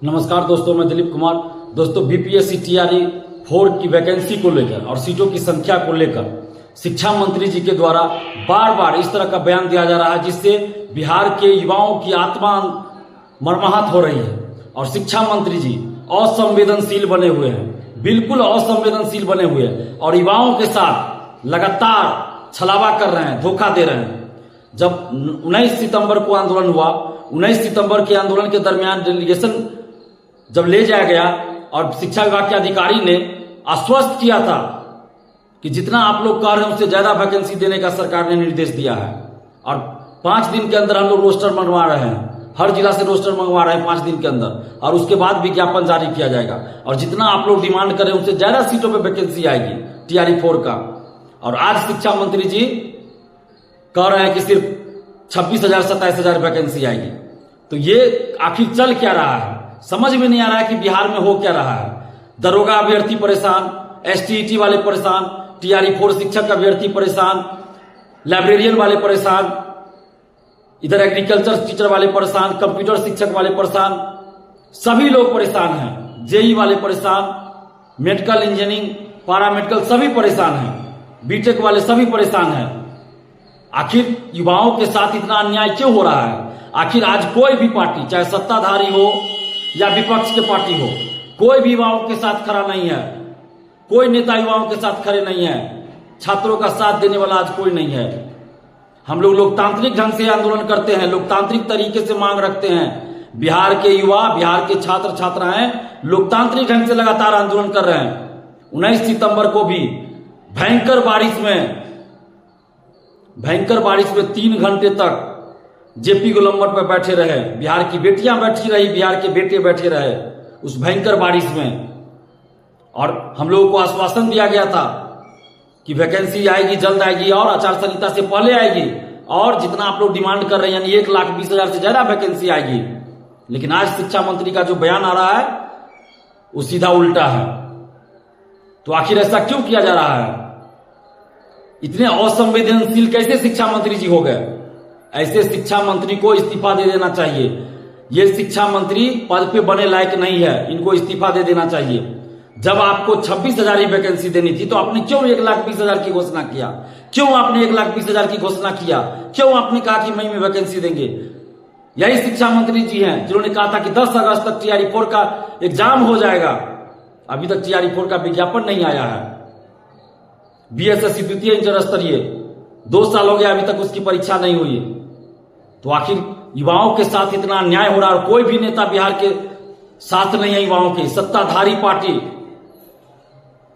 नमस्कार दोस्तों, मैं दिलीप कुमार। दोस्तों, बीपीएससी टीआरई 4 की वैकेंसी को लेकर और सीटों की संख्या को लेकर शिक्षा मंत्री जी के द्वारा बार बार इस तरह का बयान दिया जा रहा है जिससे बिहार के युवाओं की आत्मा मर्माहत हो रही है। और शिक्षा मंत्री जी असंवेदनशील बने हुए हैं, बिल्कुल असंवेदनशील बने हुए हैं और युवाओं के साथ लगातार छलावा कर रहे हैं, धोखा दे रहे हैं। जब 19 सितंबर को आंदोलन हुआ, 19 सितंबर के आंदोलन के दरमियान डेलीगेशन जब ले जाया गया और शिक्षा विभाग के अधिकारी ने आश्वस्त किया था कि जितना आप लोग कह रहे हैं उससे ज्यादा वैकेंसी देने का सरकार ने निर्देश दिया है। और 5 दिन के अंदर हम लोग रोस्टर मंगवा रहे हैं, हर जिला से रोस्टर मंगवा रहे हैं 5 दिन के अंदर, और उसके बाद विज्ञापन जारी किया जाएगा। और जितना आप लोग डिमांड करें उससे ज्यादा सीटों पर वैकेंसी आएगी टीआरई 4 का। और आज शिक्षा मंत्री जी कह रहे हैं कि सिर्फ 26,000 27,000 वैकेंसी आएगी। तो ये आखिर चल क्या रहा है, समझ में नहीं आ रहा है कि बिहार में हो क्या रहा है। दरोगा अभ्यर्थी परेशान, एसटीईटी वाले परेशान, टीआरई 4 शिक्षक अभ्यर्थी परेशान, लाइब्रेरियन वाले परेशान, इधर एग्रीकल्चर टीचर वाले परेशान, कंप्यूटर शिक्षक वाले परेशान, सभी लोग परेशान हैं। जेई वाले परेशान, मेडिकल इंजीनियरिंग, पैरामेडिकल सभी परेशान हैं, बीटेक वाले सभी परेशान हैं। आखिर युवाओं के साथ इतना अन्याय क्यों हो रहा है? आखिर आज कोई भी पार्टी, चाहे सत्ताधारी हो या विपक्ष के पार्टी हो, कोई भी युवाओं के साथ खड़ा नहीं है। कोई नेता युवाओं के साथ खड़े नहीं है। छात्रों का साथ देने वाला आज कोई नहीं है। हम लोग लोकतांत्रिक ढंग से आंदोलन करते हैं, लोकतांत्रिक तरीके से मांग रखते हैं। बिहार के युवा, बिहार के छात्र छात्राएं लोकतांत्रिक ढंग से लगातार आंदोलन कर रहे हैं। 19 सितंबर को भी भयंकर बारिश में 3 घंटे तक जेपी गोलंबर पर बैठे रहे, बिहार की बेटियां बैठी रही, बिहार के बेटे बैठे रहे उस भयंकर बारिश में। और हम लोगों को आश्वासन दिया गया था कि वैकेंसी आएगी, जल्द आएगी और आचार संहिता से पहले आएगी, और जितना आप लोग डिमांड कर रहे हैं यानी 1,20,000 से ज्यादा वैकेंसी आएगी। लेकिन आज शिक्षा मंत्री का जो बयान आ रहा है वो सीधा उल्टा है। तो आखिर ऐसा क्यों किया जा रहा है? इतने असंवेदनशील कैसे शिक्षा मंत्री जी हो गए? ऐसे शिक्षा मंत्री को इस्तीफा दे देना चाहिए। ये शिक्षा मंत्री पद पे बने लायक नहीं है, इनको इस्तीफा दे देना चाहिए। जब आपको 26,000 ही वैकेंसी देनी थी तो आपने क्यों 1,20,000 की घोषणा किया? क्यों आपने 1,20,000 की घोषणा किया? क्यों आपने कहा कि मई में वैकेंसी देंगे? यही शिक्षा मंत्री जी हैं जिन्होंने कहा था कि 10 अगस्त तक टीआरई 4 का एग्जाम हो जाएगा। अभी तक टीआरई 4 का विज्ञापन नहीं आया है। बीएसएससी द्वितीय इंटर स्तरीय 2 साल हो गया, अभी तक उसकी परीक्षा नहीं हुई। तो आखिर युवाओं के साथ इतना अन्याय हो रहा है और कोई भी नेता बिहार के साथ नहीं है। युवाओं की सत्ताधारी पार्टी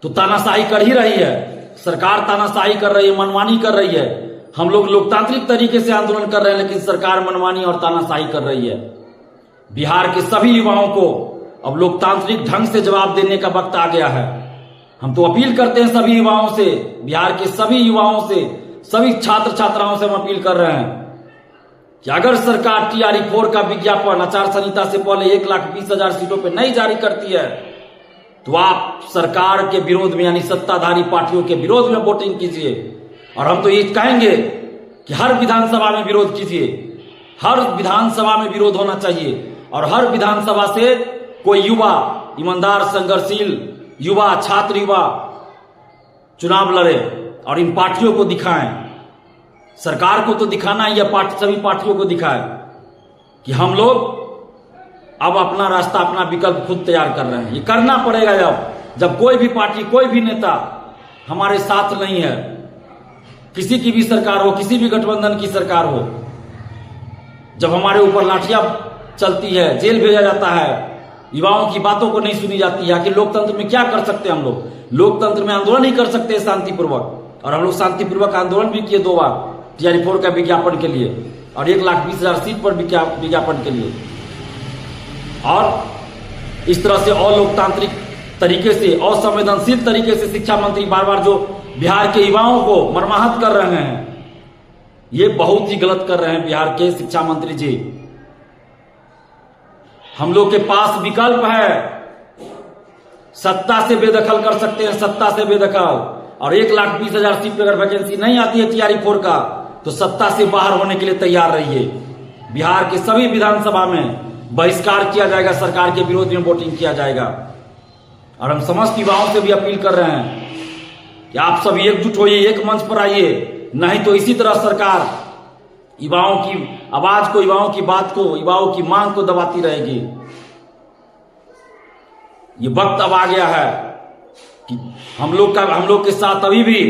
तो तानाशाही कर ही रही है, सरकार तानाशाही कर रही है, मनमानी कर रही है। हम लोग लोकतांत्रिक तरीके से आंदोलन कर रहे हैं लेकिन सरकार मनमानी और तानाशाही कर रही है। बिहार के सभी युवाओं को अब लोकतांत्रिक ढंग से जवाब देने का वक्त आ गया है। हम तो अपील करते हैं सभी युवाओं से, बिहार के सभी युवाओं से, सभी छात्र छात्राओं से हम अपील कर रहे हैं कि अगर सरकार टीआरई 4 का विज्ञापन आचार संहिता से पहले 1,20,000 सीटों पर नहीं जारी करती है तो आप सरकार के विरोध में यानी सत्ताधारी पार्टियों के विरोध में वोटिंग कीजिए। और हम तो ये कहेंगे कि हर विधानसभा में विरोध कीजिए, हर विधानसभा में विरोध होना चाहिए और हर विधानसभा से कोई युवा, ईमानदार, संघर्षशील युवा, छात्र युवा चुनाव लड़े और इन पार्टियों को दिखाएं। सरकार को तो दिखाना है, या सभी पार्टियों को दिखाए कि हम लोग अब अपना रास्ता, अपना विकल्प खुद तैयार कर रहे हैं। ये करना पड़ेगा जब कोई भी पार्टी, कोई भी नेता हमारे साथ नहीं है। किसी की भी सरकार हो, किसी भी गठबंधन की सरकार हो, जब हमारे ऊपर लाठियां चलती है, जेल भेजा जाता है, युवाओं की बातों को नहीं सुनी जाती है। कि लोकतंत्र में क्या कर सकते हैं हम लोग? लोकतंत्र में आंदोलन ही कर सकते हैं शांतिपूर्वक। और हम लोग शांतिपूर्वक आंदोलन भी किए 2 बार टीआरई 4 का विज्ञापन के लिए और 1,20,000 सीट पर विज्ञापन के लिए। और इस तरह से अलोकतांत्रिक तरीके से, असंवेदनशील तरीके से शिक्षा मंत्री बार बार जो बिहार के युवाओं को मर्माहत कर रहे हैं, ये बहुत ही गलत कर रहे हैं बिहार के शिक्षा मंत्री जी। हम लोग के पास विकल्प है, सत्ता से बेदखल कर सकते हैं, सत्ता से बेदखल। और 1,20,000 सीट पर अगर वैकेंसी नहीं आती है टीआरई 4 का तो सत्ता से बाहर होने के लिए तैयार रहिए। बिहार के सभी विधानसभा में बहिष्कार किया जाएगा, सरकार के विरोध में वोटिंग किया जाएगा। और हम समस्त युवाओं से भी अपील कर रहे हैं कि आप सब एकजुट होइए, एक मंच पर आइए, नहीं तो इसी तरह सरकार युवाओं की आवाज को, युवाओं की बात को, युवाओं की मांग को दबाती रहेगी। ये वक्त अब आ गया है कि हम लोग के साथ अभी भी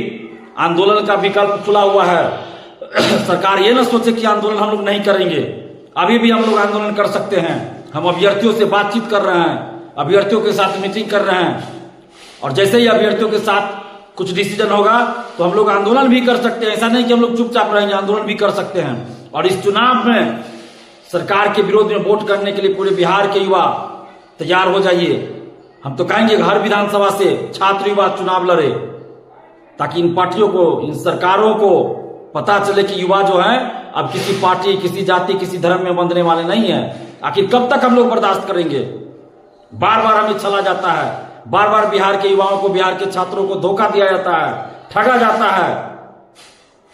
आंदोलन का विकल्प खुला हुआ है। सरकार ये ना सोचे कि आंदोलन हम लोग नहीं करेंगे, अभी भी हम लोग आंदोलन कर सकते हैं। हम अभ्यर्थियों से बातचीत कर रहे हैं, अभ्यर्थियों के साथ मीटिंग कर रहे हैं, और जैसे ही अभ्यर्थियों के साथ कुछ डिसीजन होगा तो हम लोग आंदोलन भी कर सकते हैं। ऐसा नहीं कि हम लोग चुपचाप रहेंगे, आंदोलन भी कर सकते हैं। और इस चुनाव में सरकार के विरोध में वोट करने के लिए पूरे बिहार के युवा तैयार हो जाइए। हम तो कहेंगे हर विधानसभा से छात्र युवा चुनाव लड़े, ताकि इन पार्टियों को, इन सरकारों को पता चले कि युवा जो है अब किसी पार्टी, किसी जाति, किसी धर्म में बंधने वाले नहीं है। आखिर कब तक हम लोग बर्दाश्त करेंगे? बार बार हमें छला जाता है, बार बार बिहार के युवाओं को, बिहार के छात्रों को धोखा दिया जाता है, ठगा जाता है,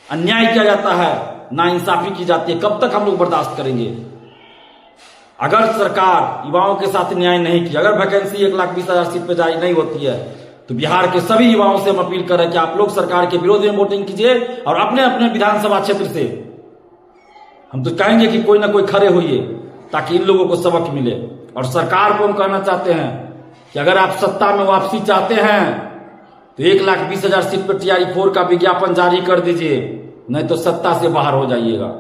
अन्याय किया जाता है, नाइंसाफी की जाती है। कब तक हम लोग बर्दाश्त करेंगे? अगर सरकार युवाओं के साथ न्याय नहीं की, अगर वैकेंसी 1,20,000 सीट पे जारी नहीं होती है, तो बिहार के सभी युवाओं से हम अपील कर रहे हैं कि आप लोग सरकार के विरोध में वोटिंग कीजिए और अपने अपने विधानसभा क्षेत्र से हम तो कहेंगे कि कोई ना कोई खड़े होइए, ताकि इन लोगों को सबक मिले। और सरकार को हम कहना चाहते हैं कि अगर आप सत्ता में वापसी चाहते हैं तो 1,20,000 सीट पर TRE 4 का विज्ञापन जारी कर दीजिए, नहीं तो सत्ता से बाहर हो जाइएगा।